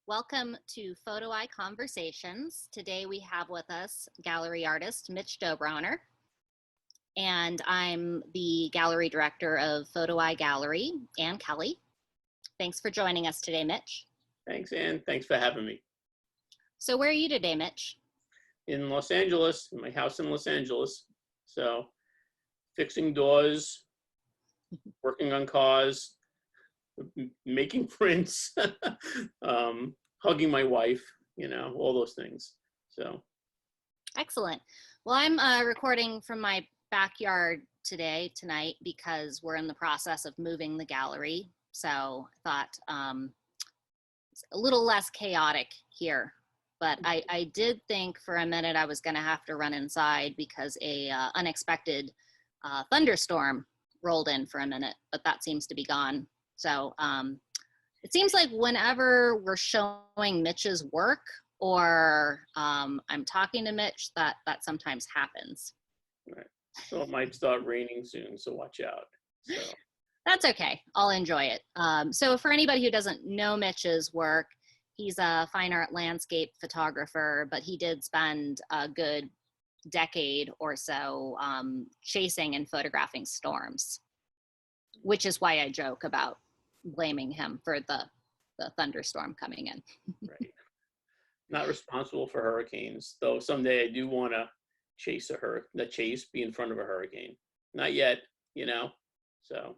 Welcome to Photoeye Conversations. Today we have with us gallery artist Mitch Dobrowner, and I'm the gallery director of Photoeye Gallery, Ann Kelly. Thanks for joining us today, Mitch. Thanks, Ann. Thanks for having me. So where are you today, Mitch? In Los Angeles, in my house in Los Angeles. So fixing doors, working on cars, making prints, hugging my wife, all those things. So. Excellent. Well, I'm recording from my backyard tonight, because we're in the process of moving the gallery. So I thought it's a little less chaotic here. But I did think for a minute I was going to have to run inside because a unexpected thunderstorm rolled in for a minute, but that seems to be gone. So it seems like whenever we're showing Mitch's work or I'm talking to Mitch, that sometimes happens. Right. So it might start raining soon, so watch out. So. That's okay. I'll enjoy it. So for anybody who doesn't know Mitch's work, he's a fine art landscape photographer, but he did spend a good decade or so chasing and photographing storms, which is why I joke about blaming him for the thunderstorm coming in. Right. Not responsible for hurricanes, though someday I do want to be in front of a hurricane. Not yet, so.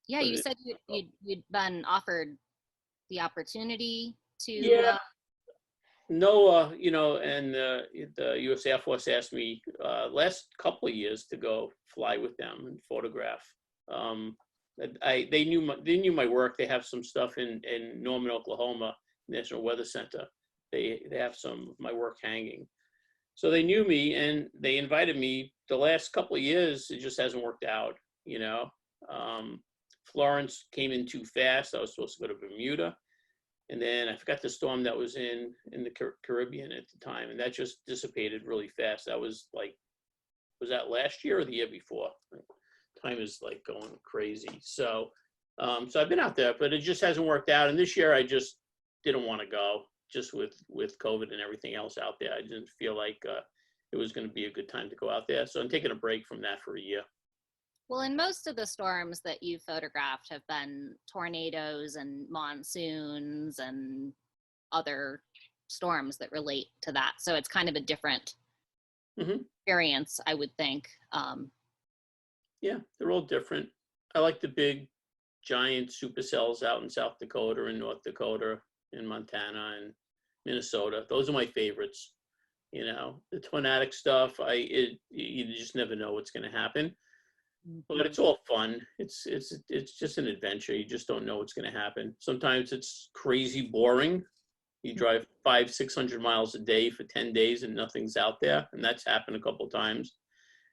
Yeah, you said you'd been offered the opportunity to. Yeah. NOAA, and the U.S. Air Force asked me last couple of years to go fly with them and photograph. They knew my work. They have some stuff in Norman, Oklahoma, National Weather Center. They have some of my work hanging. So they knew me and they invited me. The last couple of years, it just hasn't worked out, Florence came in too fast. I was supposed to go to Bermuda. And then I forgot the storm that was in the Caribbean at the time. And that just dissipated really fast. That was that last year or the year before? Time is like going crazy. So I've been out there, but it just hasn't worked out. And this year I just didn't want to go, just with COVID and everything else out there. I didn't feel like it was going to be a good time to go out there. So I'm taking a break from that for a year. Well, and most of the storms that you've photographed have been tornadoes and monsoons and other storms that relate to that. So it's kind of a different experience, I would think. Yeah, they're all different. I like the big, giant supercells out in South Dakota and North Dakota and Montana and Minnesota. Those are my favorites. The tornadic stuff, you just never know what's going to happen. But it's all fun. It's just an adventure. You just don't know what's going to happen. Sometimes it's crazy boring. You drive 500-600 miles a day for 10 days and nothing's out there. And that's happened a couple of times.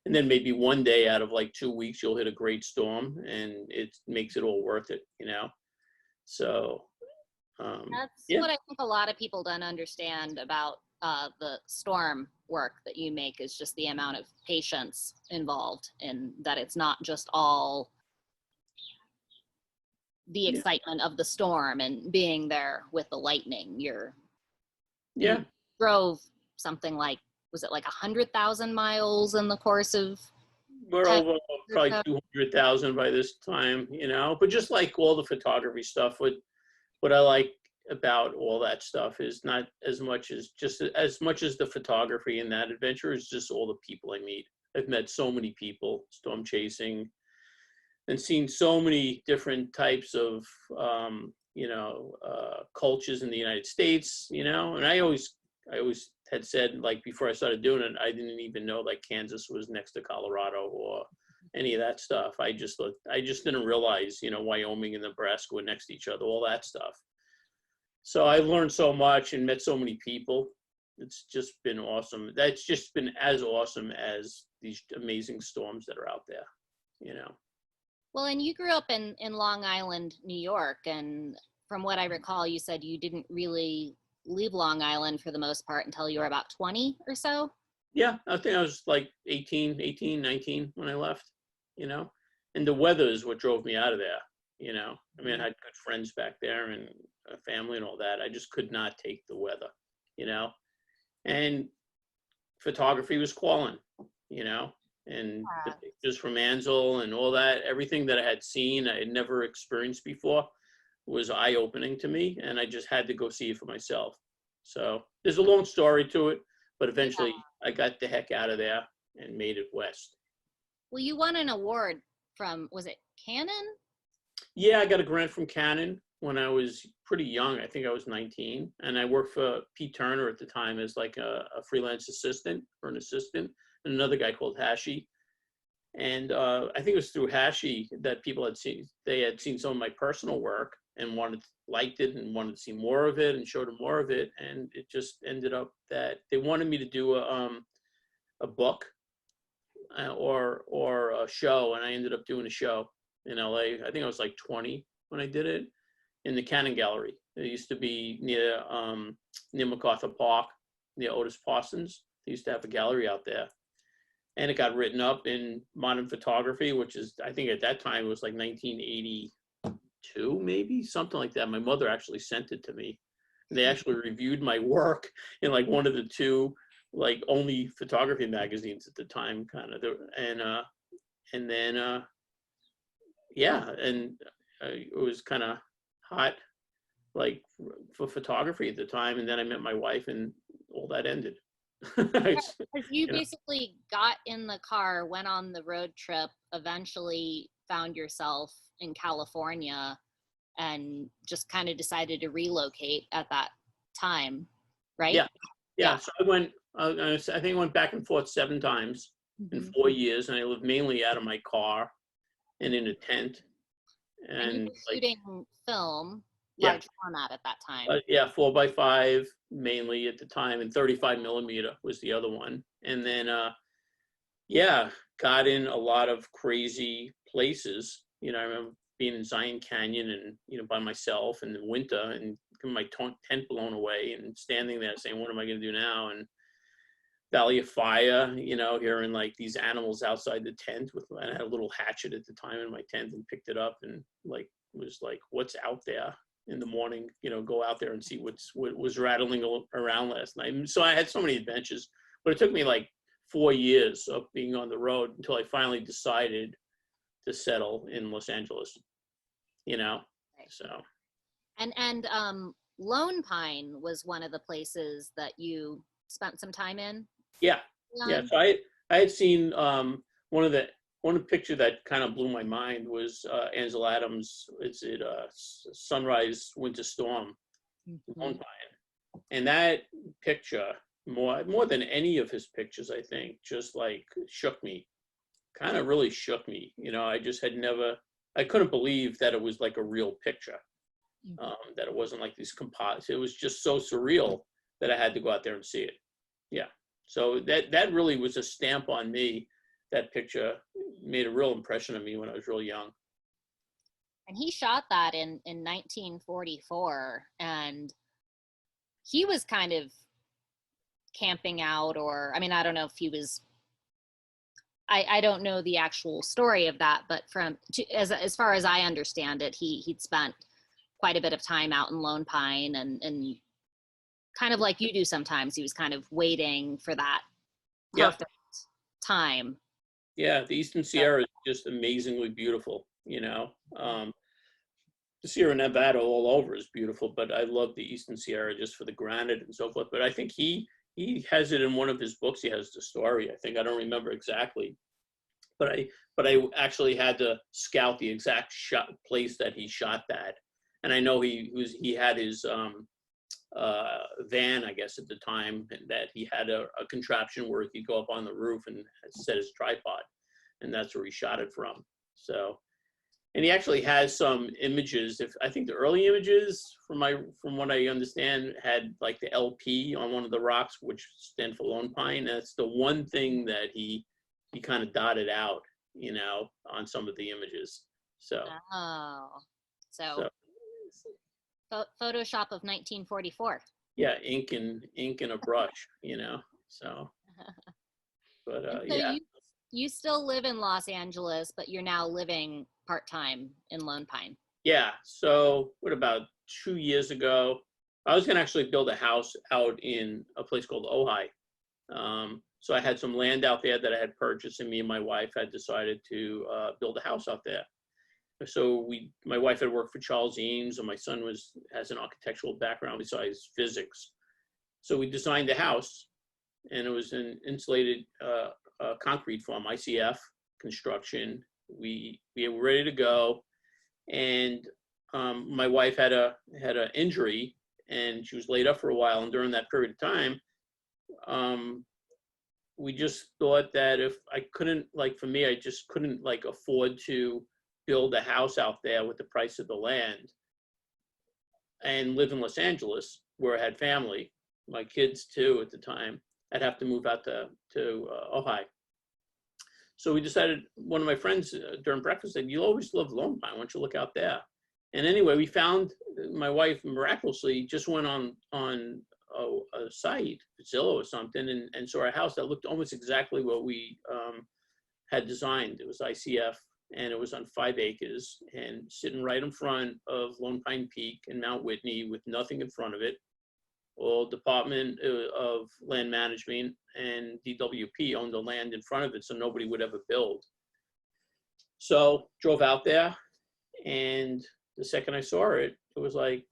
And then maybe one day out of like 2 weeks, you'll hit a great storm and it makes it all worth it, So that's yeah. what I think a lot of people don't understand about the storm work that you make, is just the amount of patience involved, in that it's not just all the excitement of the storm and being there with the lightning. You drove something like, was it like 100,000 miles in the course of? We're over probably 200,000 by this time, but just like all the photography stuff, what I like about all that stuff is not as much as the photography in that adventure is just all the people I meet. I've met so many people storm chasing and seen so many different types of, cultures in the United States, and I always had said, like, before I started doing it, I didn't even know like Kansas was next to Colorado or any of that stuff. I just didn't realize, Wyoming and Nebraska were next to each other, all that stuff. So I learned so much and met so many people. It's just been awesome. That's just been as awesome as these amazing storms that are out there, Well, and you grew up in Long Island, New York. And from what I recall, you said you didn't really leave Long Island for the most part until you were about 20 or so. Yeah, I think I was like 18, 19 when I left, and the weather is what drove me out of there. you know. I mean, I had good friends back there and a family and all that. I just could not take the weather, you know. And photography was calling, you know, and the Yeah. pictures from Ansel and all that, everything that I had seen, I had never experienced before, was eye-opening to me, and I just had to go see it for myself. So there's a long story to it, but eventually I got the heck out of there and made it west. Well, you won an award from, was it Canon? Yeah, I got a grant from Canon when I was pretty young. I think I was 19, and I worked for Pete Turner at the time as like a freelance assistant or an assistant, and another guy called Hashi. And I think it was through Hashi that people had seen, they had seen some of my personal work and liked it and wanted to see more of it and showed them more of it. And it just ended up that they wanted me to do a book or a show, and I ended up doing a show in LA. I think I was like 20 when I did it in the Cannon Gallery. It used to be near MacArthur Park, near Otis Parsons. They used to have a gallery out there. And it got written up in Modern Photography, which is, I think at that time, it was like 1982, maybe, something like that. My mother actually sent it to me. They actually reviewed my work in like one of the two, like, only photography magazines at the time, kind of. And then, yeah, and it was kind of hot, like, for photography at the time. And then I met my wife, and all that ended. Because you basically got in the car, went on the road trip, eventually found yourself in California, and just kind of decided to relocate at that time, right? Yeah. So I went, I think I went back and forth 7 times in 4 years, and I lived mainly out of my car and in a tent. And you And were like, shooting film, yeah, large format at that time. yeah, 4x5 mainly at the time, and 35mm was the other one. And then, yeah, got in a lot of crazy places. You know, I remember being in Zion Canyon and, you know, by myself in the winter and my tent blown away and standing there saying, what am I going to do now? And Valley of Fire, you know, hearing like these animals outside the tent I had a little hatchet at the time in my tent and picked it up and like, was like, what's out there in the morning, you know, go out there and see what was rattling around last night. And so I had so many adventures, but it took me like 4 years of being on the road until I finally decided to settle in Los Angeles, you know, so. And Lone Pine was one of the places that you spent some time in. Yeah. So I had seen one picture that kind of blew my mind was Ansel Adams. It's Sunrise Winter Storm, Lone Pine, and that picture more than any of his pictures, I think, just like shook me, kind of really shook me. You know, I just had never, I couldn't believe that it was like a real picture, that it wasn't like these composites. It was just so surreal that I had to go out there and see it. Yeah. So that really was a stamp on me. That picture made a real impression on me when I was real young. And he shot that in 1944, and he was kind of camping out, or, I mean, I don't know if he was, I don't know the actual story of that, but as far as I understand it, he'd spent quite a bit of time out in Lone Pine, and kind of like you do sometimes, he was kind of waiting for that perfect time. Yeah, the Eastern Sierra is just amazingly beautiful, you know. The Sierra Nevada all over is beautiful, but I love the Eastern Sierra just for the granite and so forth. But I think he has it in one of his books. He has the story. I think, I don't remember exactly, but I actually had to scout the exact place that he shot that. And I know he had his van, I guess, at the time, that he had a contraption where he could go up on the roof and set his tripod, and that's where he shot it from. So, and he actually has some images. I think the early images, from what I understand, had like the LP on one of the rocks, which stand for Lone Pine. That's the one thing that he kind of dotted out, you know, on some of the images. So. Photoshop of 1944. Yeah, ink and a brush, you know. So, but So yeah. you still live in Los Angeles, but you're now living part-time in Lone Pine. Yeah. So what about 2 years ago, I was going to actually build a house out in a place called Ojai. So I had some land out there that I had purchased, and me and my wife had decided to build a house out there. So my wife had worked for Charles Eames, and my son has an architectural background besides physics. So we designed a house, and it was an insulated concrete form, ICF construction. We were ready to go, and my wife had an injury, and she was laid up for a while. And during that period of time, we just thought that if I couldn't, like for me, I just couldn't like afford to build a house out there with the price of the land and live in Los Angeles, where I had family, my kids too at the time. I'd have to move out to Ojai. So we decided, one of my friends during breakfast said, "You always loved Lone Pine, why don't you look out there?" And anyway, we found, my wife miraculously just went on a site, Zillow or something, and saw a house that looked almost exactly what we had designed. It was ICF, and it was on 5 acres and sitting right in front of Lone Pine Peak in Mount Whitney with nothing in front of it. Well, Department of Land Management and DWP owned the land in front of it, so nobody would ever build. So drove out there, and the second I saw it, it was like,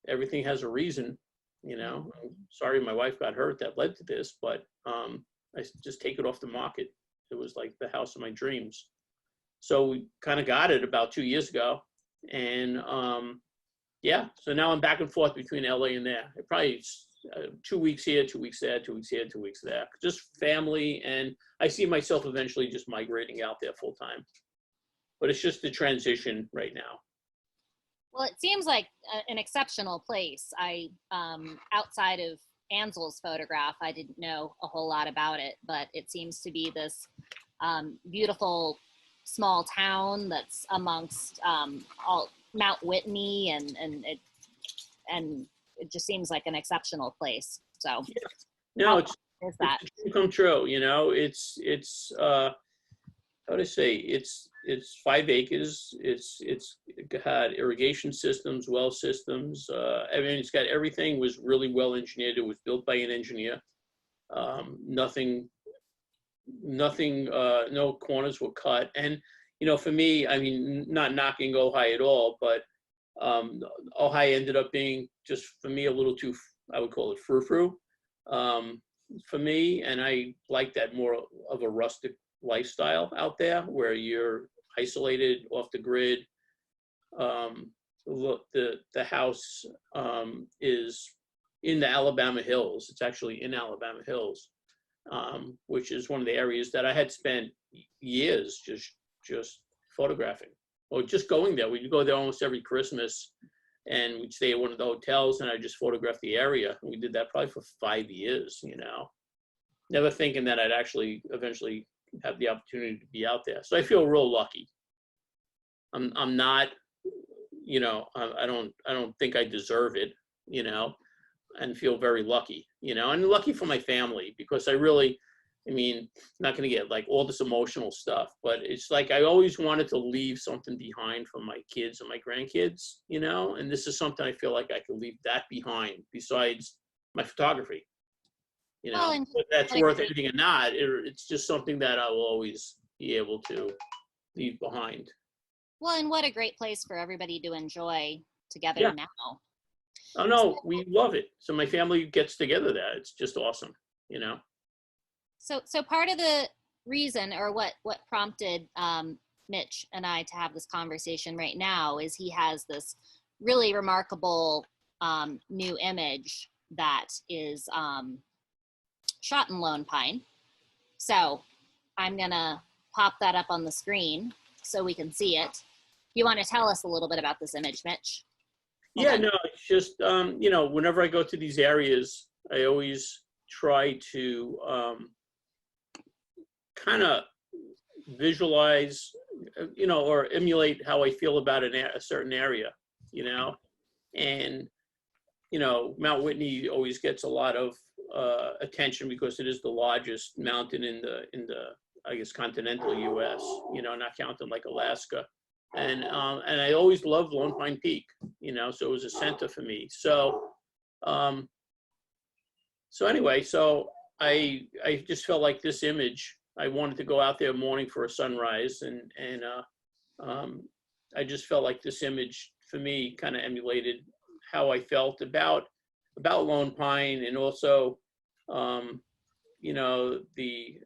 everything has a reason, you know. I'm sorry my wife got hurt that led to this, but I just take it off the market. It was like the house of my dreams. So we kind of got it about 2 years ago, and yeah, so now I'm back and forth between LA and there. It probably 2 weeks here, 2 weeks there, 2 weeks here, 2 weeks there. Just family, and I see myself eventually just migrating out there full time. But it's just the transition right now. Well, it seems like an exceptional place. Outside of Ansel's photograph, I didn't know a whole lot about it, but it seems to be this beautiful small town that's amongst all Mount Whitney, and it just seems like an exceptional place. So, yeah. No, it's a dream come true. You know, it's how to say, it's 5 acres. It's had irrigation systems, well systems. I mean, it's got everything. Was really well engineered. It was built by an engineer. Nothing. No corners were cut. And you know, for me, I mean, not knocking Ojai at all, but Ojai ended up being just for me a little too, I would call it frou-frou for me, and I like that more of a rustic lifestyle out there where you're isolated, off the grid. The house is in the Alabama Hills. It's actually in Alabama Hills, which is one of the areas that I had spent years just photographing, or just going there. We'd go there almost every Christmas, and we'd stay at one of the hotels, and I just photographed the area. We did that probably for 5 years, you know, never thinking that I'd actually eventually have the opportunity to be out there. So I feel real lucky. I'm not, you know, I don't think I deserve it, you know, and feel very lucky, you know, and lucky for my family, because I mean, not going to get like all this emotional stuff, but it's like I always wanted to leave something behind for my kids and my grandkids, you know, and this is something I feel like I could leave that behind besides my photography, you know. Well, but that's worth anything or not. It's just something that I will always be able to leave behind. Well, and what a great place for everybody to enjoy together Yeah. now. Oh no, we love it. So my family gets together there. It's just awesome, you know. So part of the reason, or what prompted Mitch and I to have this conversation right now, is he has this really remarkable new image that is shot in Lone Pine. So I'm gonna pop that up on the screen so we can see it. You want to tell us a little bit about this image, Mitch? Yeah, no, it's just, you know, whenever I go to these areas, I always try to kind of visualize, you know, or emulate how I feel about a certain area, you know. And, you know, Mount Whitney always gets a lot of attention because it is the largest mountain in the I guess, continental US, you know, not counting like Alaska. and I always loved Lone Pine Peak, you know, so it was a center for me. So anyway, so I just felt like this image, I wanted to go out there morning for a sunrise, and I just felt like this image for me kind of emulated how I felt about Lone Pine, and also you know, the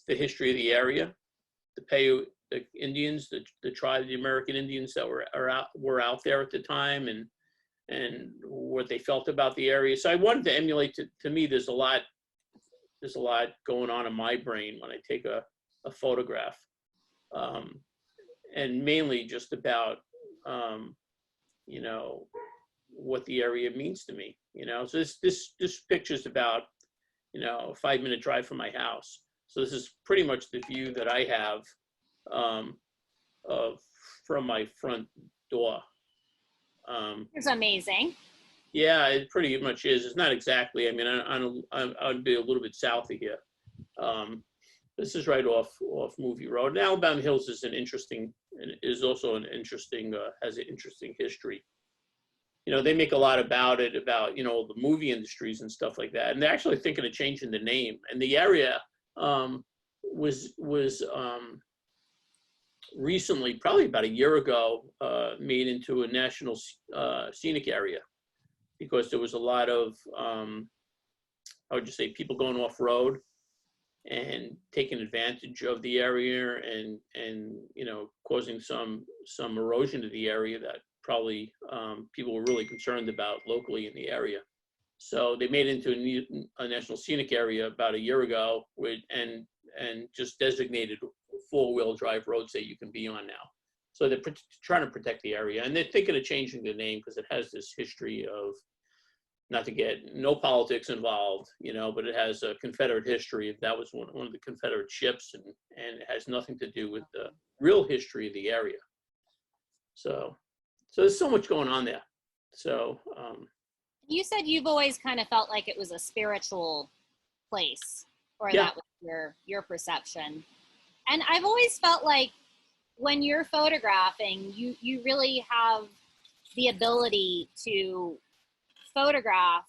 history of the area, the Indians, the tribe, the American Indians that were out there at the time, and what they felt about the area. So I wanted to emulate. To me, there's a lot going on in my brain when I take a photograph, and mainly just about you know, what the area means to me. You know, so this picture's about, you know, a 5-minute drive from my house. So this is pretty much the view that I have from my front door. It's amazing. Yeah, it pretty much is. It's not exactly. I mean, I'd be a little bit south of here. This is right off Movie Road. And Alabama Hills is also an interesting has an interesting history. You know, they make a lot about it, about, you know, the movie industries and stuff like that. And they're actually thinking of changing the name. And the area was recently, probably about a year ago, made into a national scenic area, because there was a lot of, how would you say, people going off road and taking advantage of the area, and you know, causing some erosion to the area that probably people were really concerned about locally in the area. So they made it into a national scenic area about a year ago, and just designated 4-wheel drive roads that you can be on now. So they're trying to protect the area, and they're thinking of changing the name because it has this history of, not to get no politics involved, you know, but it has a Confederate history. That was one of the Confederate ships, and it has nothing to do with the real history of the area. So there's so much going on there. So you said you've always kind of felt like it was a spiritual place, or yeah. that was your perception. And I've always felt like when you're photographing, you really have the ability to photograph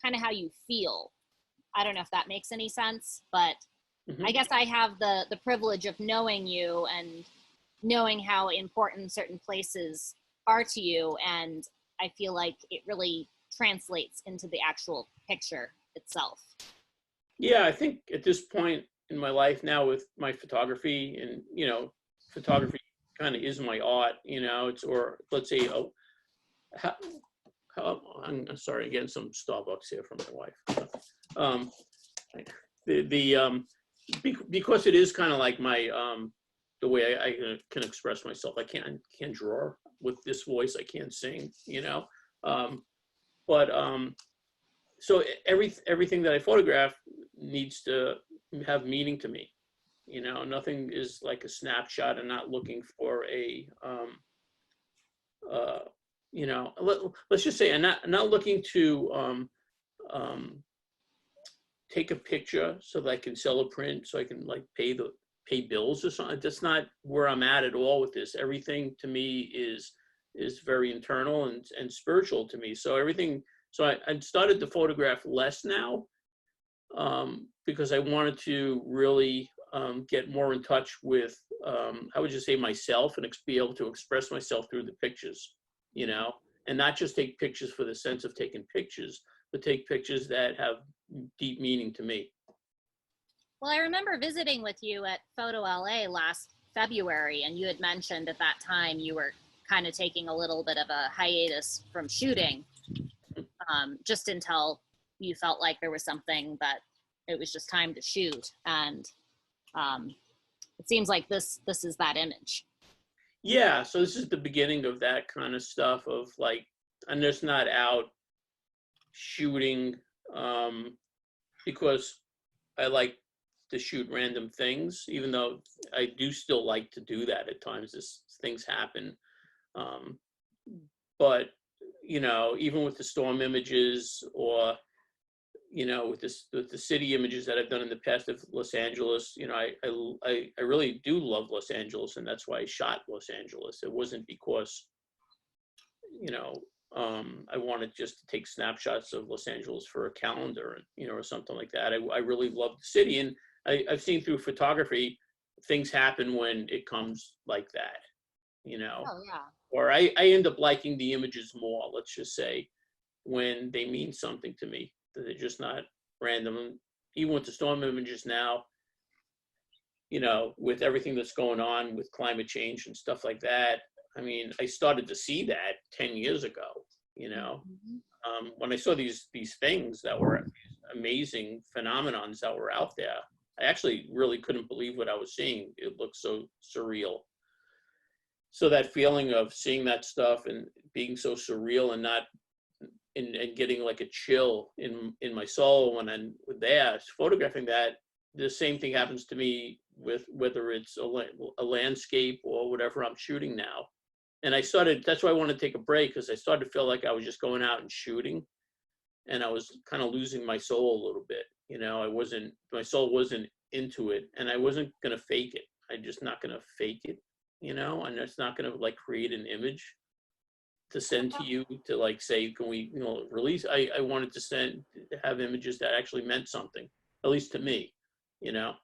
kind of how you feel. I don't know if that makes any sense, but I guess I have the privilege of knowing you and knowing how important certain places are to you, and I feel like it really translates into the actual picture itself. Yeah, I think at this point in my life now with my photography, and, you know, photography kind of is my art, you know, it's, or let's say, I'm sorry, getting some Starbucks here from my wife. Because it is kind of like my, the way I can express myself. I can't draw with this voice. I can't sing, you know. So everything that I photograph needs to have meaning to me. You know, nothing is like a snapshot. I'm not looking for a, you know, let's just say I'm not looking to take a picture so that I can sell a print, so I can like pay bills or something. That's not where I'm at all with this. Everything to me is very internal and spiritual to me. So everything. So I started to photograph less now, because I wanted to really get more in touch with, how would you say, myself, and be able to express myself through the pictures, you know, and not just take pictures for the sense of taking pictures, but take pictures that have deep meaning to me. Well, I remember visiting with you at Photo LA last February, and you had mentioned at that time you were kind of taking a little bit of a hiatus from shooting, just until you felt like there was something that it was just time to shoot. And it seems like this is that image. Yeah, so this is the beginning of that kind of stuff of like, I'm just not out shooting because I like to shoot random things, even though I do still like to do that at times as things happen. But, you know, even with the storm images, or you know, with the city images that I've done in the past of Los Angeles, you know, I really do love Los Angeles, and that's why I shot Los Angeles. It wasn't because, you know, I wanted just to take snapshots of Los Angeles for a calendar, you know, or something like that. I really love the city, and I've seen through photography, things happen when it comes like that, you know, Oh yeah. or I end up liking the images more, let's just say, when they mean something to me, that they're just not random. Even with the storm images now, you know, with everything that's going on with climate change and stuff like that, I mean, I started to see that 10 years ago, you know, Mhm. when I saw these things that were amazing phenomenons that were out there. I actually really couldn't believe what I was seeing. It looked so surreal. So that feeling of seeing that stuff and being so surreal and not and getting like a chill in my soul when I'm there photographing that, the same thing happens to me with whether it's a landscape or whatever I'm shooting now. And that's why I wanted to take a break, because I started to feel like I was just going out and shooting, and I was kind of losing my soul a little bit. You know, my soul wasn't into it, and I wasn't going to fake it. I'm just not going to fake it, you know, and it's not going to like create an image to send to you to like say, can we, you know, release. I wanted to have images that actually meant something, at least to me, you know.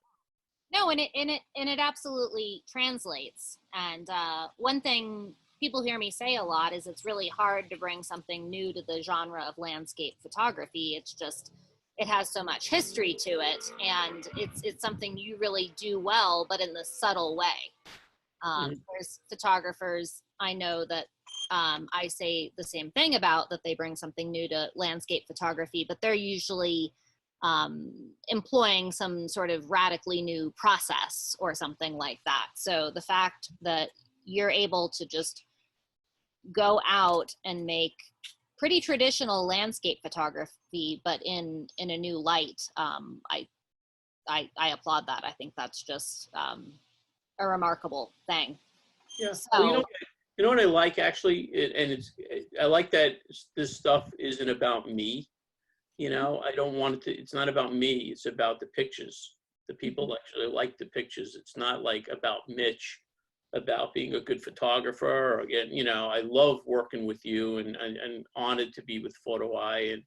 No, and it absolutely translates. And one thing people hear me say a lot is it's really hard to bring something new to the genre of landscape photography. It's just it has so much history to it, and it's something you really do well, but in the subtle way. Mhm. There's photographers I know that I say the same thing about, that they bring something new to landscape photography, but they're usually employing some sort of radically new process or something like that. So the fact that you're able to just go out and make pretty traditional landscape photography, but in a new light, I applaud that. I think that's just a remarkable thing. Yeah. Well, So you know what I like actually, I like that this stuff isn't about me. You know, I don't want it to. It's not about me. It's about the pictures. The people actually like the pictures. It's not like about Mitch, about being a good photographer. Or again, you know, I love working with you, and honored to be with photoeye, and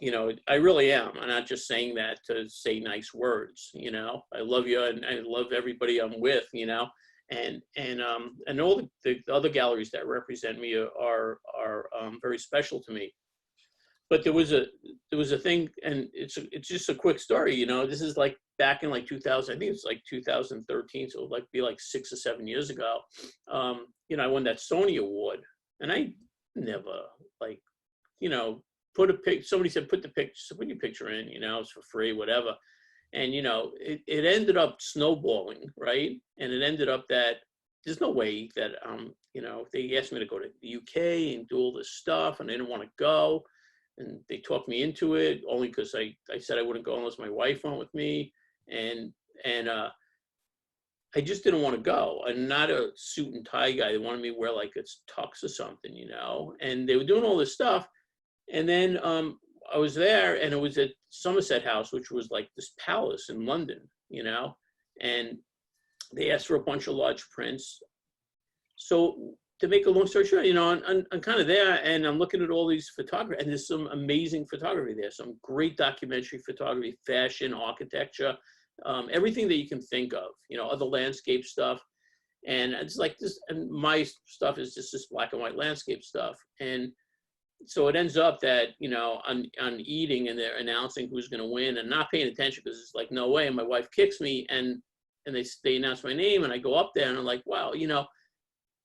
you know, I really am. I'm not just saying that to say nice words. You know, I love you, and I love everybody I'm with. You know, and all the other galleries that represent me are very special to me. But there was a thing, and it's just a quick story. You know, this is like back in like 2000. I think it's like 2013, so it would like be like 6 or 7 years ago. You know, I won that Sony award, and I never like, you know, somebody said put your picture in, you know, it's for free, whatever. And you know, it ended up snowballing, right? And it ended up that there's no way that you know, they asked me to go to the UK and do all this stuff, and I didn't want to go, and they talked me into it only because I said I wouldn't go unless my wife went with me, and and I just didn't want to go. I'm not a suit and tie guy. They wanted me to wear like a tux or something, you know. And they were doing all this stuff, and then I was there, and it was at Somerset House, which was like this palace in London, you know. And they asked for a bunch of large prints. So to make a long story short, you know, I'm kind of there, and I'm looking at all these photography, and there's some amazing photography there, some great documentary photography, fashion, architecture, everything that you can think of, you know, other landscape stuff. And it's like this, and my stuff is just this black and white landscape stuff. And so it ends up that, you know, on eating, and they're announcing who's going to win, and not paying attention because it's like, no way. And my wife kicks me, and they announce my name, and I go up there, and I'm like, wow, you know.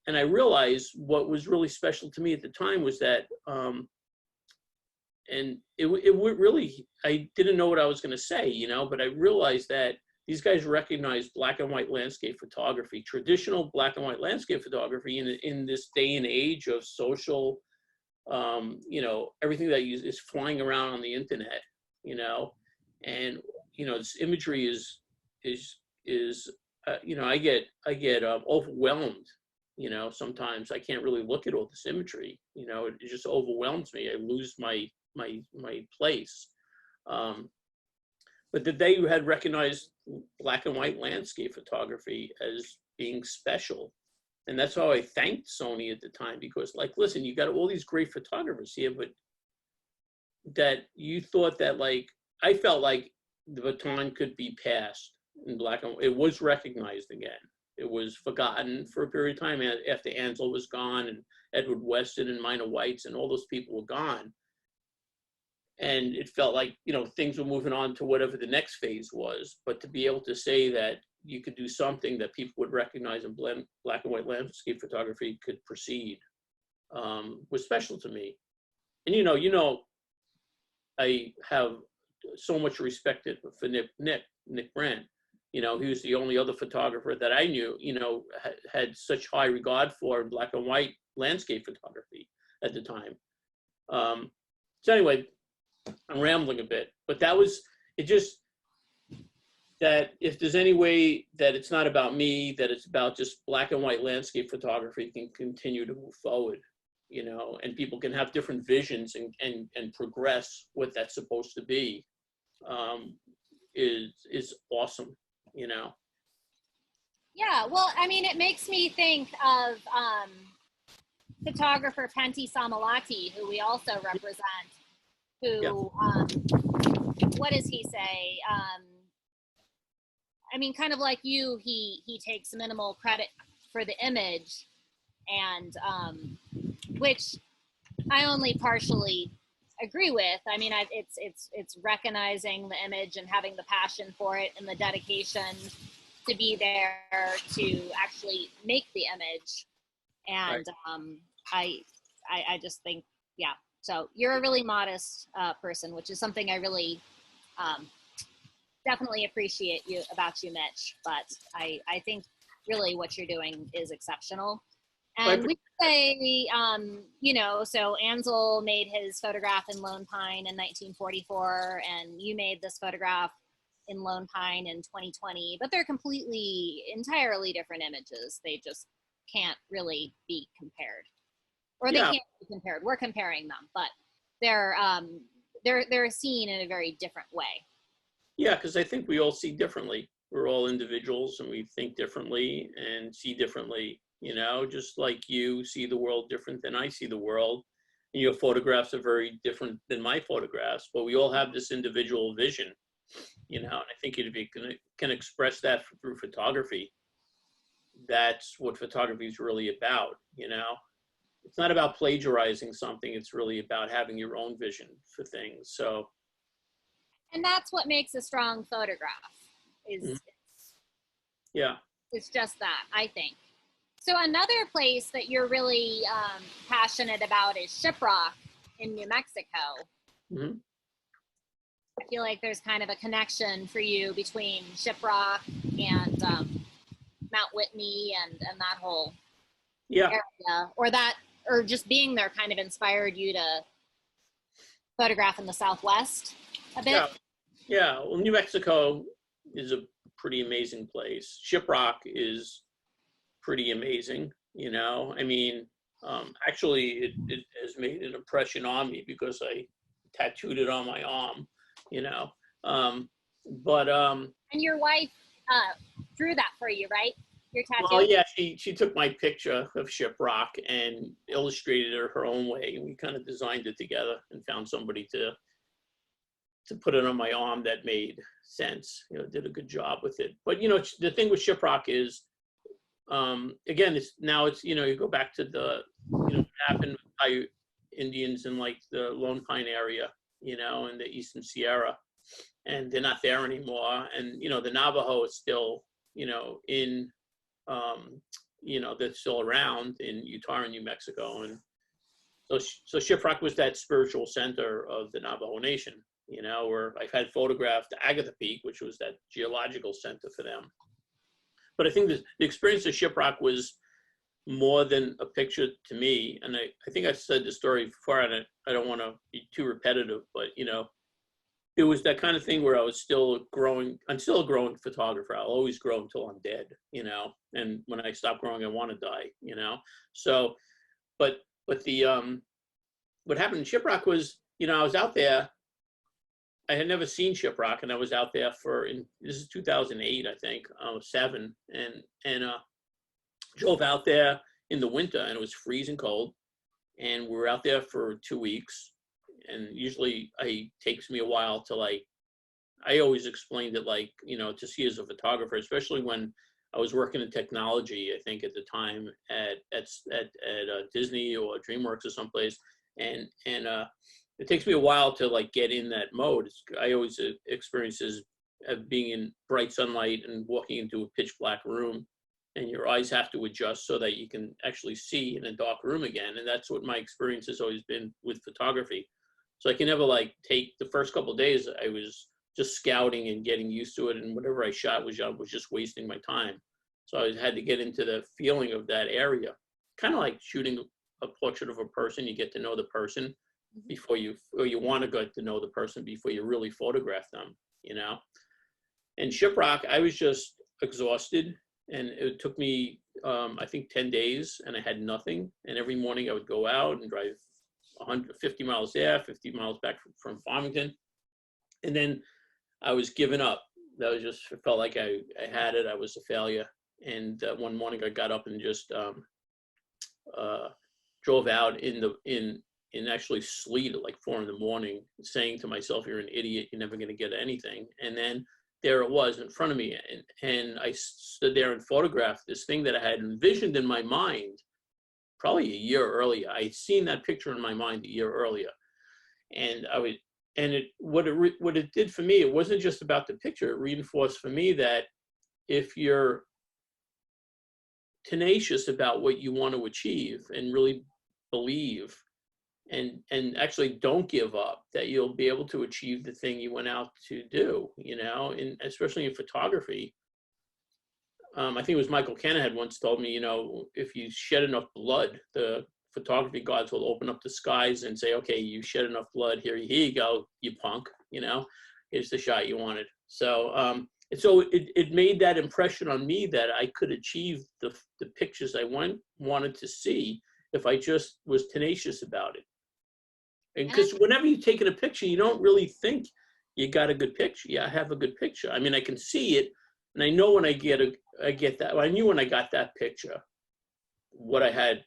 And I realized what was really special to me at the time was that, and it would really, I didn't know what I was going to say, you know, but I realized that these guys recognize black and white landscape photography, traditional black and white landscape photography in this day and age of social, you know, everything that is flying around on the internet, you know, and, you know, this imagery is you know, I get overwhelmed. You know, sometimes I can't really look at all this imagery. You know, it just overwhelms me. I lose my place. But that they had recognized black and white landscape photography as being special. And that's how I thanked Sony at the time, because like, listen, you got all these great photographers here, but that you thought that, like, I felt like the baton could be passed in black and white. It was recognized again. It was forgotten for a period of time after Ansel was gone and Edward Weston and Minor Whites and all those people were gone. And it felt like, you know, things were moving on to whatever the next phase was. But to be able to say that you could do something that people would recognize in black and white landscape photography could proceed was special to me. And you know, I have so much respect for Nick Brandt. You know, he was the only other photographer that I knew, you know, had such high regard for black and white landscape photography at the time. So anyway, I'm rambling a bit, but that was, it just, that if there's any way that it's not about me, that it's about just black and white landscape photography can continue to move forward, you know, and people can have different visions and progress what that's supposed to be, is awesome, you know. Yeah, well, I mean, it makes me think of photographer Pentti Samalati, who we also represent, who, what does he say? I mean, kind of like you, he takes minimal credit for the image, and which I only partially agree with. I mean, it's recognizing the image and having the passion for it and the dedication to be there to actually make the image. And right. I just think, yeah. So you're a really modest person, which is something I really definitely appreciate about you, Mitch. But I think really what you're doing is exceptional. And we say, you know, so Ansel made his photograph in Lone Pine in 1944, and you made this photograph in Lone Pine in 2020, but they're entirely different images. They just can't really be compared. Or they can't be compared. We're comparing them, but they're seen in a very different way. Yeah, because I think we all see differently. We're all individuals and we think differently and see differently, you know, just like you see the world different than I see the world. And your photographs are very different than my photographs, but we all have this individual vision, you know, and I think if you can express that through photography, that's what photography is really about, you know. It's not about plagiarizing something. It's really about having your own vision for things. So, and that's what makes a strong photograph. It's just that, I think. So another place that you're really passionate about is Shiprock in New Mexico. Mm-hmm. I feel like there's kind of a connection for you between Shiprock and Mount Whitney and that whole area, or just being there kind of inspired you to photograph in the Southwest a bit. Yeah. Well, New Mexico is a pretty amazing place. Shiprock is pretty amazing, you know. I mean, actually, it has made an impression on me because I tattooed it on my arm, you know. And your wife drew that for you, right? Your tattoo? Well, yeah, she took my picture of Shiprock and illustrated it her own way, and we kind of designed it together and found somebody to put it on my arm that made sense. You know, did a good job with it. But you know, the thing with Shiprock is, again, it's you know, you go back to the, you know, what happened with Paiute Indians in like the Lone Pine area, you know, in the Eastern Sierra, and they're not there anymore. And you know, the Navajo is still, you know, in you know, they're still around in Utah and New Mexico. And so Shiprock was that spiritual center of the Navajo Nation, you know, where I've had photographed Agatha Peak, which was that geological center for them. But I think the experience of Shiprock was more than a picture to me. And I think I've said the story before, and I don't want to be too repetitive, but you know, it was that kind of thing where I was still growing. I'm still a growing photographer. I'll always grow until I'm dead, you know. And when I stop growing, I want to die, you know. So, but the what happened in Shiprock was, you know, I was out there. I had never seen Shiprock, and I was out there this is 2008, I think, 7, and drove out there in the winter, and it was freezing cold, and we were out there for 2 weeks, and usually it takes me a while to like, I always explained it like, to see as a photographer, especially when I was working in technology, I think at the time at Disney or DreamWorks or someplace, and it takes me a while to like get in that mode. I always experiences of being in bright sunlight and walking into a pitch black room, and your eyes have to adjust so that you can actually see in a dark room again. And that's what my experience has always been with photography. So I can never like take the first couple of days. I was just scouting and getting used to it, and whatever I shot was just wasting my time. So I had to get into the feeling of that area, kind of like shooting a portrait of a person. You get to know the person before you want to get to know the person before you really photograph them, And Shiprock, I was just exhausted, and it took me, I think 10 days, and I had nothing. And every morning I would go out and drive 150 miles there, 50 miles back from Farmington. And then I was giving up. That was just, it felt like I had it. I was a failure. And one morning I got up and just drove out in actually sleet at like 4 in the morning, saying to myself, "You're an idiot. You're never going to get anything." And then there it was in front of me. And I stood there and photographed this thing that I had envisioned in my mind probably a year earlier. I had seen that picture in my mind a year earlier. And what it did for me, it wasn't just about the picture. It reinforced for me that if you're tenacious about what you want to achieve and really believe and actually don't give up, that you'll be able to achieve the thing you went out to do, and especially in photography. I think it was Michael Kenna had once told me, if you shed enough blood, the photography gods will open up the skies and say, "Okay, you shed enough blood. Here you go, you punk. Here's the shot you wanted." So, it made that impression on me that I could achieve the pictures I wanted to see if I just was tenacious about it. And because whenever you're taking a picture, you don't really think you got a good picture. Yeah, I have a good picture. I mean, I can see it, and I know when I get that. I knew when I got that picture what I had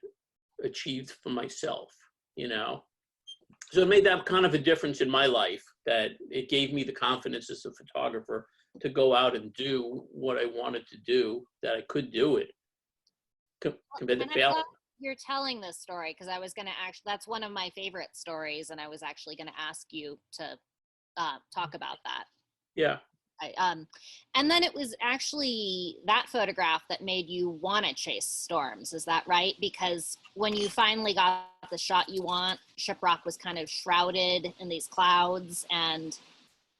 achieved for myself. So it made that kind of a difference in my life, that it gave me the confidence as a photographer to go out and do what I wanted to do, that I could do it compared to fail. You're telling this story because I was going to that's one of my favorite stories, and I was actually going to ask you to talk about that. Yeah. And then it was actually that photograph that made you want to chase storms. Is that right? Because when you finally got the shot you want, Shiprock was kind of shrouded in these clouds, and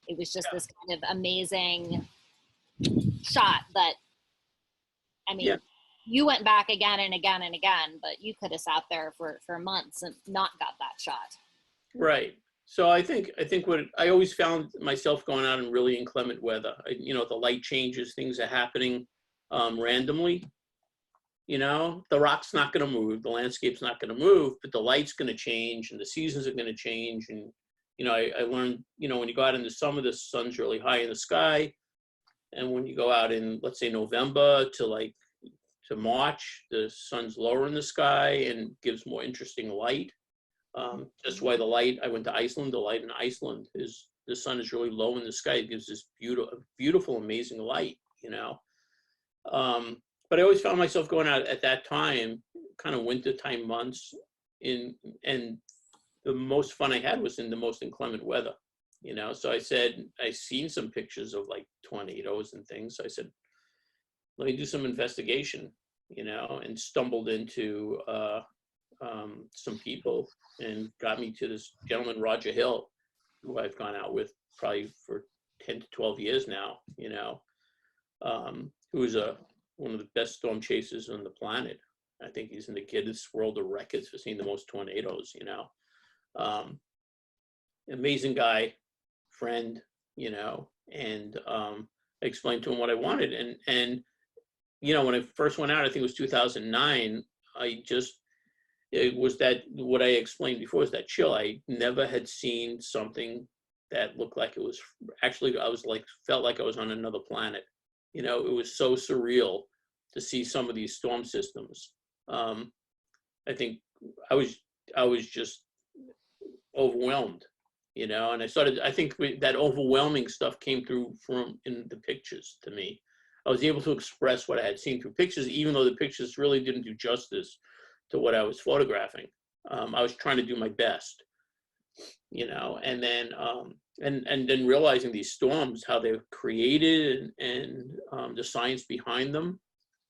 it was just this kind of amazing shot that, I mean, you went back again and again and again, but you could have sat there for months and not got that shot. Right. So I think what I always found myself going out in really inclement weather. The light changes, things are happening randomly. The rock's not going to move, the landscape's not going to move, but the light's going to change, and the seasons are going to change. And I learned, when you go out in the summer, the sun's really high in the sky, and when you go out in, let's say, November to March, the sun's lower in the sky and gives more interesting light. That's why I went to Iceland. The light in Iceland is, the sun is really low in the sky. It gives this beautiful, amazing light, But I always found myself going out at that time, kind of wintertime months, and the most fun I had was in the most inclement weather, So I said, I seen some pictures of like tornadoes and things. So I said, let me do some investigation, and stumbled into some people and got me to this gentleman, Roger Hill, who I've gone out with probably for 10 to 12 years now, who is one of the best storm chasers on the planet. I think he's in the Guinness World of Records for seeing the most tornadoes, amazing guy, friend, and I explained to him what I wanted. And when I first went out, I think it was 2009, it was that, what I explained before, is that chill. I never had seen something that looked like it was actually, I was like, felt like I was on another planet. You know, it was so surreal to see some of these storm systems. I think I was just overwhelmed, you know, and I think that overwhelming stuff came through from in the pictures to me. I was able to express what I had seen through pictures, even though the pictures really didn't do justice to what I was photographing. I was trying to do my best, you know, and then realizing these storms, how they were created, and the science behind them.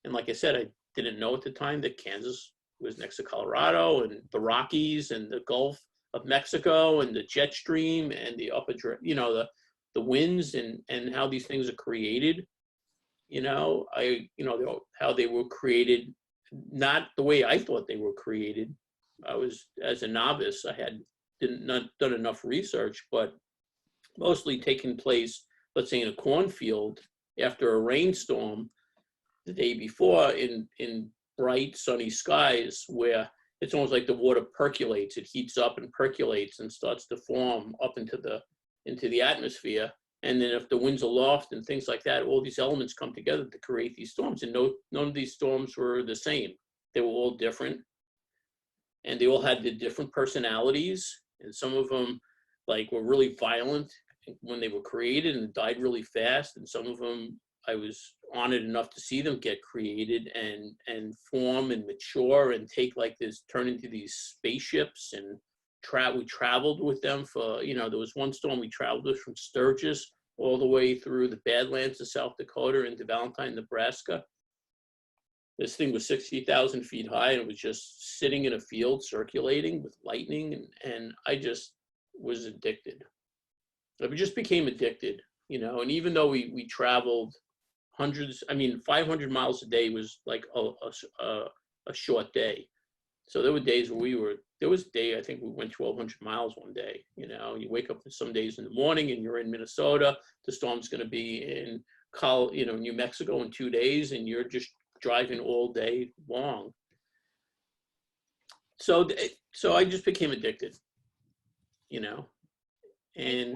And like I said, I didn't know at the time that Kansas was next to Colorado, and the Rockies, and the Gulf of Mexico, and the jet stream, and the upper, you know, the winds, and how these things are created. You know, how they were created, not the way I thought they were created. I was, as a novice, I had not done enough research, but mostly taking place, let's say, in a cornfield after a rainstorm the day before, in bright sunny skies, where it's almost like the water percolates, it heats up and percolates and starts to form up into the atmosphere. And then if the winds are aloft and things like that, all these elements come together to create these storms. And none of these storms were the same. They were all different, and they all had the different personalities. And some of them, like, were really violent when they were created and died really fast. And some of them, I was honored enough to see them get created and form and mature and take, like, this, turn into these spaceships. And we traveled with them for, you know, there was one storm we traveled with from Sturgis all the way through the Badlands of South Dakota into Valentine, Nebraska. This thing was 60,000 feet high, and it was just sitting in a field circulating with lightning. And I just was addicted. I just became addicted, you know. And even though we traveled hundreds, 500 miles a day was like a short day. So there were days where I think we went 1,200 miles one day. You know, you wake up some days in the morning and you're in Minnesota. The storm's going to be in New Mexico in 2 days, and you're just driving all day long. So I just became addicted, you know, and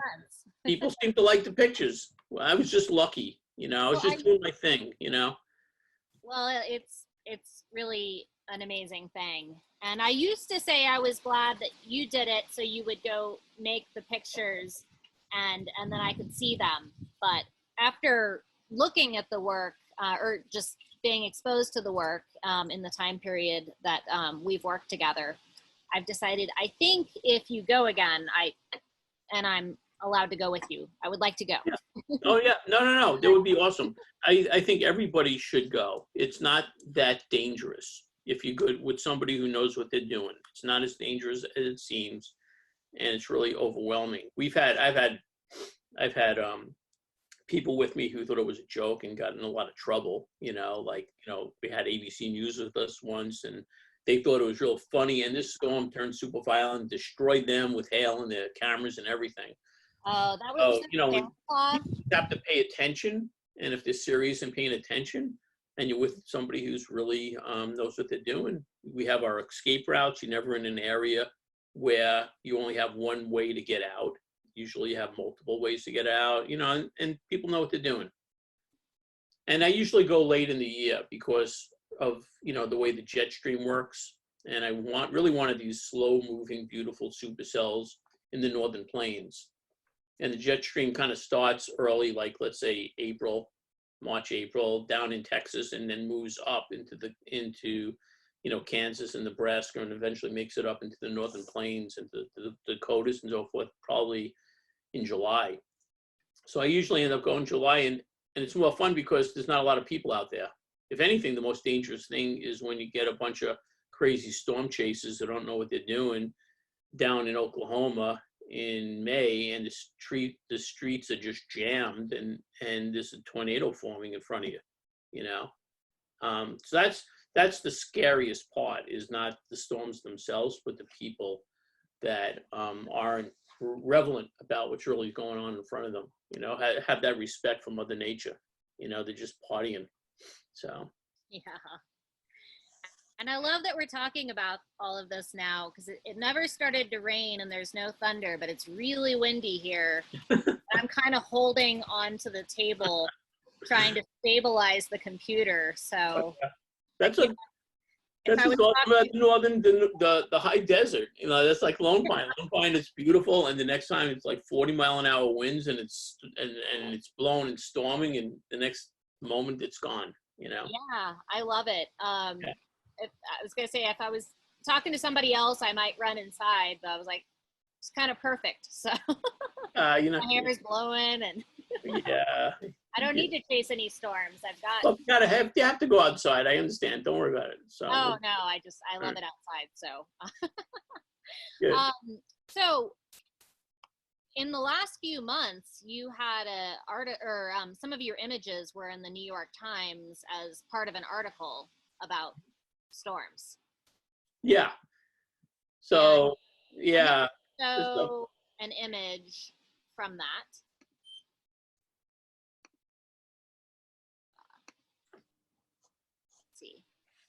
people seem to like the pictures. Well, I was just lucky, you know. I was just doing my thing, you know. Well, it's really an amazing thing. And I used to say I was glad that you did it, so you would go make the pictures and then I could see them. But after looking at the work, or just being exposed to the work in the time period that we've worked together, I've decided, I think if you go again, I'm allowed to go with you, I would like to go. Yeah. Oh yeah, no, that would be awesome. I think everybody should go. It's not that dangerous if you go with somebody who knows what they're doing. It's not as dangerous as it seems, and it's really overwhelming. I've had people with me who thought it was a joke and got in a lot of trouble. You know, like, you know, we had ABC News with us once, and they thought it was real funny. And this storm turned super violent, destroyed them with hail and their cameras and everything. Oh, that was you know, you have to pay attention, and if they're serious and paying attention, and you're with somebody who's really knows what they're doing. We have our escape routes. You're never in an area where you only have one way to get out. Usually you have multiple ways to get out, you know, and people know what they're doing. And I usually go late in the year because of, you know, the way the jet stream works. And I really wanted these slow moving, beautiful supercells in the Northern Plains. And the jet stream kind of starts early, like, let's say March, April, down in Texas, and then moves up into you know, Kansas and Nebraska, and eventually makes it up into the Northern Plains and the Dakotas and so forth, probably in July. So I usually end up going July, and it's more fun because there's not a lot of people out there. If anything, the most dangerous thing is when you get a bunch of crazy storm chasers that don't know what they're doing down in Oklahoma in May, and the streets are just jammed, and there's a tornado forming in front of you, you know. So that's the scariest part, is not the storms themselves, but the people that aren't relevant about what's really going on in front of them, you know, have that respect for Mother Nature. You know, they're just partying. So yeah. And I love that we're talking about all of this now because it never started to rain and there's no thunder, but it's really windy here. I'm kind of holding onto the table, trying to stabilize the computer. So That's a that's what's awesome about the high desert. You know, that's like Lone Pine. Lone Pine is beautiful, and the next time it's like 40-mile-an-hour winds, and it's blowing and storming, and the next moment it's gone. You know. Yeah, I love it. Yeah. I was gonna say if I was talking to somebody else, I might run inside, but I was like, it's kind of perfect. So You know. my hair is blowing, and Yeah. I don't need to chase any storms. I've got. Well, you have to go outside. I understand. Don't worry about it. So. Oh no, I love it outside. So. Good. So in the last few months, you had some of your images were in the New York Times as part of an article about storms. Yeah. So yeah. So an image from that. Let's see.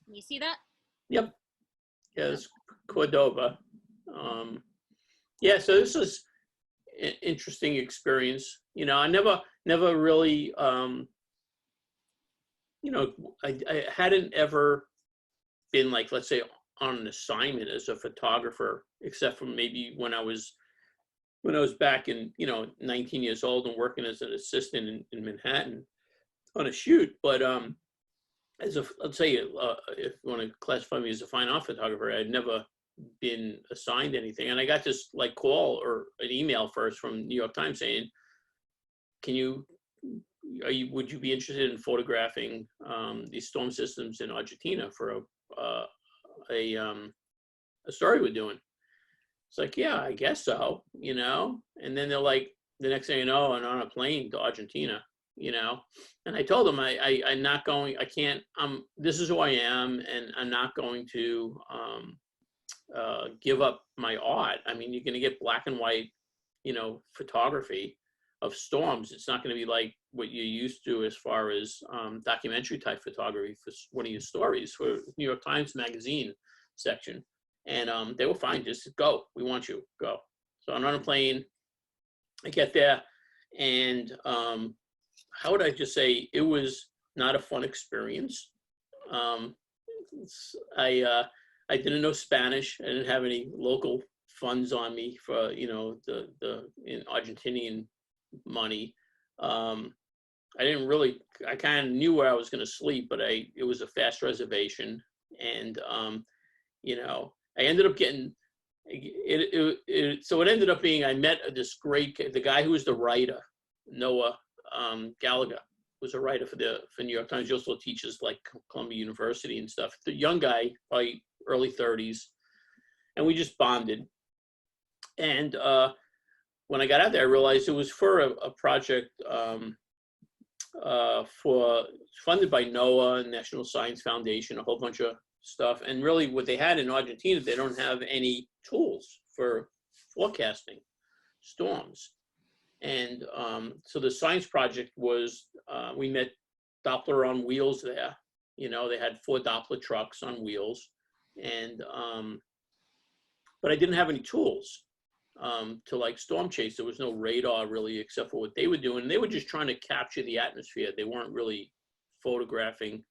Can you see that? Yep. Yes. Cordova. Yeah. So this is an interesting experience. You know, I never really. You know, I hadn't ever been like, let's say, on an assignment as a photographer, except for maybe when I was back in, 19 years old and working as an assistant in Manhattan on a shoot. But let's say, if you want to classify me as a fine art photographer, I'd never been assigned anything. And I got this like call or an email first from New York Times saying, would you be interested in photographing these storm systems in Argentina for a story we're doing? It's like, yeah, I guess so, and then they're like, the next thing you know, I'm on a plane to Argentina, and I told them I'm not going, I can't, this is who I am, and I'm not going to give up my art. I mean, you're going to get black and white, photography of storms. It's not going to be like what you're used to as far as documentary type photography for one of your stories for New York Times Magazine section. And they were fine, just go. We want you, go. So I'm on a plane. I get there, and how would I just say, it was not a fun experience. I didn't know Spanish. I didn't have any local funds on me for the in Argentinian money. I didn't really. I kind of knew where I was going to sleep, but it was a fast reservation, and I ended up getting it. So it ended up being, I met the guy who was the writer, Noah Gallagher, was a writer for New York Times. He also teaches like Columbia University and stuff. The young guy, probably early 30s, and we just bonded. And when I got out there, I realized it was for a project funded by NOAA and National Science Foundation, a whole bunch of stuff. And really what they had in Argentina, they don't have any tools for forecasting storms. And so the science project was, we met Doppler on wheels there. They had 4 Doppler trucks on wheels. And, but I didn't have any tools to like storm chase. There was no radar really, except for what they were doing. They were just trying to capture the atmosphere. They weren't really photographing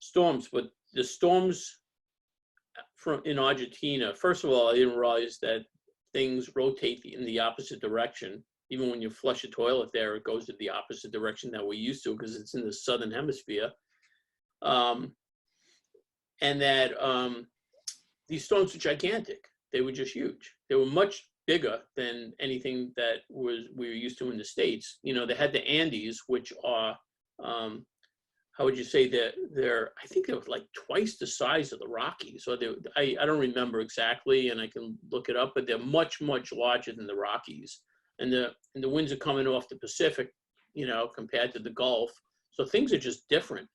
storms. But the storms in Argentina, first of all, I didn't realize that things rotate in the opposite direction. Even when you flush a toilet there, it goes in the opposite direction that we're used to because it's in the southern hemisphere. And that these storms were gigantic. They were just huge. They were much bigger than anything that we were used to in the States. They had the Andes, which are, how would you say, they're I think they're like twice the size of the Rockies. So I don't remember exactly, and I can look it up, but they're much, much larger than the Rockies. And the winds are coming off the Pacific, compared to the Gulf. So things are just different.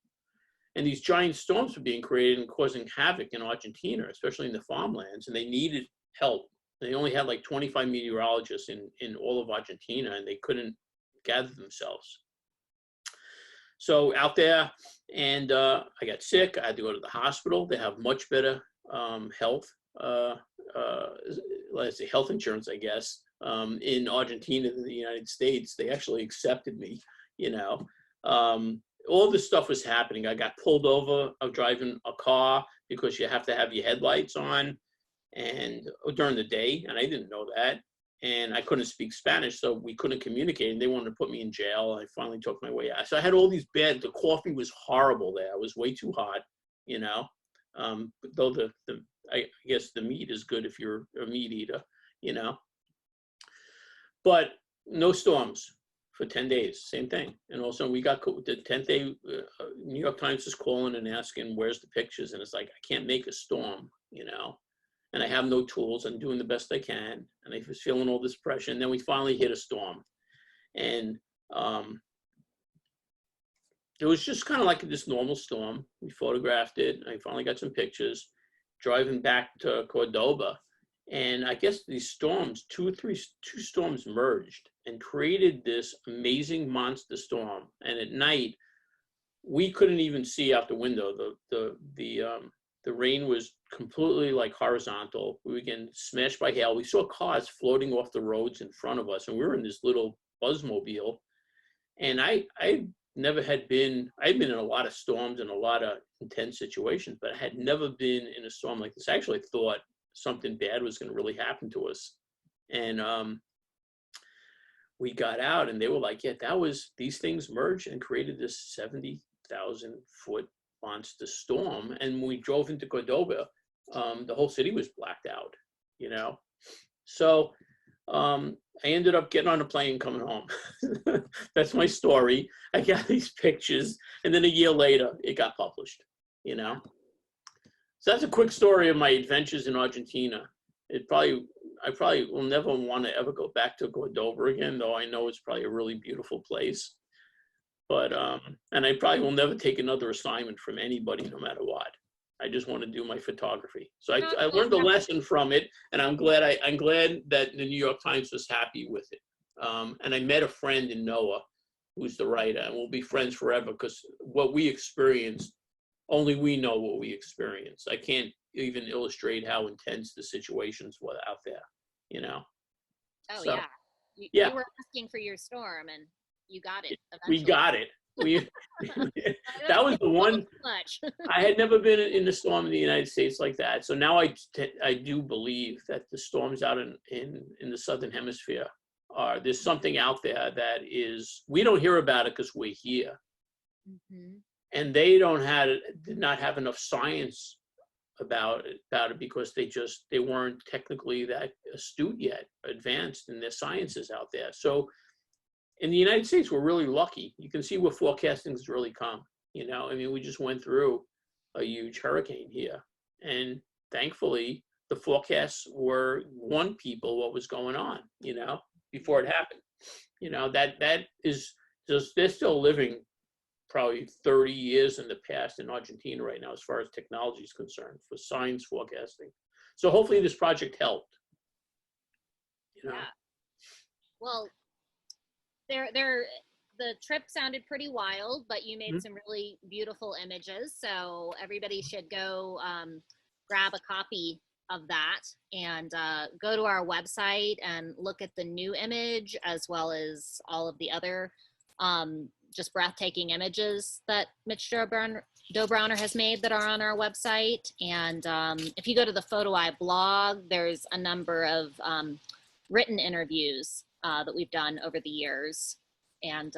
And these giant storms were being created and causing havoc in Argentina, especially in the farmlands, and they needed help. They only had like 25 meteorologists in all of Argentina, and they couldn't gather themselves. So out there, and I got sick. I had to go to the hospital. They have much better health, let's say health insurance, I guess, in Argentina than the United States. They actually accepted me, you know. All this stuff was happening. I got pulled over. I was driving a car because you have to have your headlights on and during the day, and I didn't know that. And I couldn't speak Spanish, so we couldn't communicate, and they wanted to put me in jail. I finally took my way out. So I had all these bad, the coffee was horrible there. It was way too hot, you know. Though I guess the meat is good if you're a meat eater, you know. But no storms for 10 days, same thing. And also we got the 10th day, New York Times is calling and asking, where's the pictures? And it's like, I can't make a storm, you know. And I have no tools. I'm doing the best I can. And I was feeling all this pressure. And then we finally hit a storm. And it was just kind of like this normal storm. We photographed it. I finally got some pictures. Driving back to Cordoba. And I guess these storms, two storms merged and created this amazing monster storm. And at night, we couldn't even see out the window. The rain was completely like horizontal. We were getting smashed by hail. We saw cars floating off the roads in front of us, and we were in this little buzzmobile. And I'd been in a lot of storms and a lot of intense situations, but I had never been in a storm like this. I actually thought something bad was going to really happen to us. And we got out, and they were like, yeah, these things merged and created this 70,000 foot monster storm. And when we drove into Cordoba, the whole city was blacked out, you know. So I ended up getting on a plane coming home. That's my story. I got these pictures, and then a year later it got published, you know. So that's a quick story of my adventures in Argentina. I probably will never want to ever go back to Cordoba again, though I know it's probably a really beautiful place. But, and I probably will never take another assignment from anybody, no matter what. I just want to do my photography. So I learned a lesson from it, and I'm glad that the New York Times was happy with it. And I met a friend in Noah, who's the writer, and we'll be friends forever, because what we experienced, only we know what we experienced. I can't even illustrate how intense the situations were out there, you know? Oh, so, yeah. You were asking for your storm, and you got it eventually. We got it. That was the one. I had never been in a storm in the United States like that. So now I do believe that the storms out in the Southern Hemisphere there's something out there that we don't hear about it because we're here. Mm-hmm. And they did not have enough science about it because they weren't technically that astute yet, advanced in their sciences out there. So in the United States, we're really lucky. You can see where forecasting has really come. You know, I mean, we just went through a huge hurricane here, and thankfully, the forecasts warned people what was going on. You know, before it happened. You know, that is just, they're still living probably 30 years in the past in Argentina right now, as far as technology is concerned, for science forecasting. So hopefully, this project helped. You know. Yeah. Well. The trip sounded pretty wild, but you made some really beautiful images. So everybody should go grab a copy of that and go to our website and look at the new image, as well as all of the other just breathtaking images that Mitch Dobrowner has made that are on our website. And if you go to the Photoeye blog, there's a number of written interviews that we've done over the years. And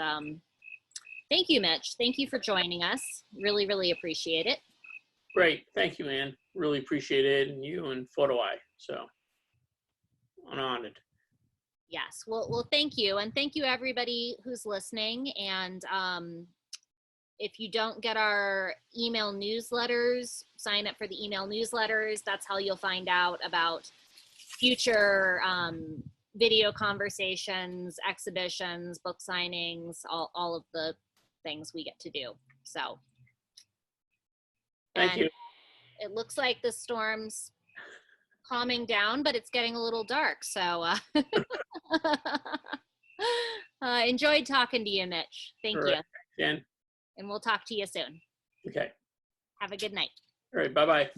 thank you, Mitch. Thank you for joining us. Really, really appreciate it. Great. Thank you, Ann. Really appreciate it, and you and Photoeye. So I'm honored. Yes. Well, thank you. And thank you, everybody who's listening. And if you don't get our email newsletters, sign up for the email newsletters. That's how you'll find out about future video conversations, exhibitions, book signings, all of the things we get to do. So thank you. It looks like the storm's calming down, but it's getting a little dark. So enjoyed talking to you, Mitch. Thank you. Jen. And and we'll talk to you soon. Okay. Have a good night. All right. Bye-bye.